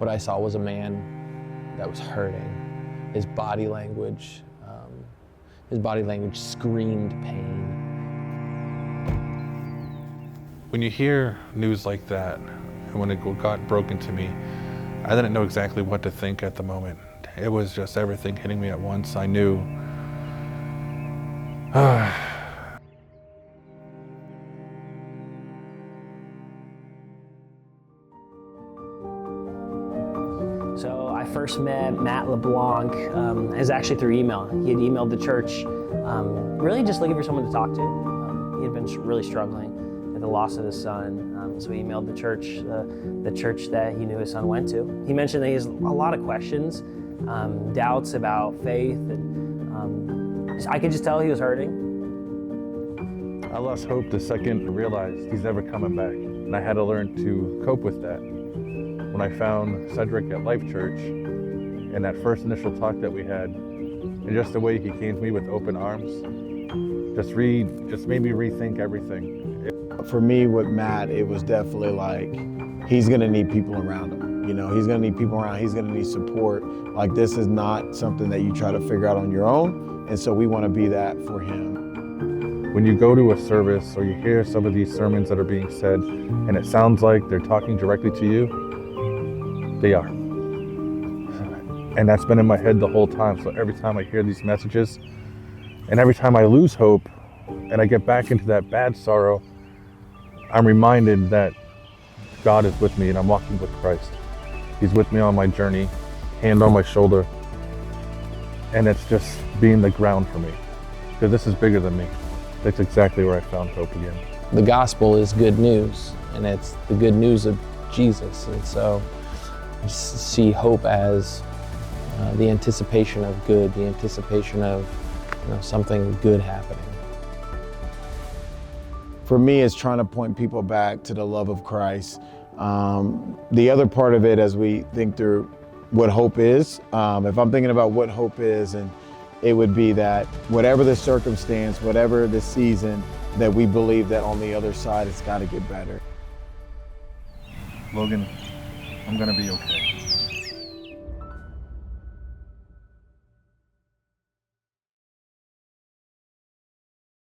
What I saw was a man that was hurting. His body language screamed pain. When you hear news like that, and when it got broken to me, I didn't know exactly what to think at the moment. It was just everything hitting me at once. I knew, So I first met Matt Leblanc, it was actually through email. He had emailed the church, really just looking for someone to talk to. He had been really struggling at the loss of his son, so he emailed the church that he knew his son went to. He mentioned that he has a lot of questions, doubts about faith, and I could just tell he was hurting. I lost hope the second I realized he's never coming back, and I had to learn to cope with that. When I found Cedric at Life Church, and that first initial talk that we had, and just the way he came to me with open arms, just made me rethink everything. For me with Matt, it was definitely like, he's gonna need people around him. You know, he's gonna need people around, he's gonna need support. Like, this is not something that you try to figure out on your own, and so we wanna be that for him. When you go to a service or you hear some of these sermons that are being said, and it sounds like they're talking directly to you, they are. And that's been in my head the whole time. So every time I hear these messages, and every time I lose hope, and I get back into that bad sorrow, I'm reminded that God is with me and I'm walking with Christ. He's with me on my journey, hand on my shoulder. And it's just being the ground for me, because this is bigger than me. That's exactly where I found hope again. The gospel is good news, and it's the good news of Jesus. And so I just see hope as the anticipation of good, the anticipation of something good happening. For me, it's trying to point people back to the love of Christ. The other part of it, as we think through what hope is, if I'm thinking about what hope is, and it would be that whatever the circumstance, whatever the season, that we believe that on the other side it's got to get better. Logan, I'm gonna be okay.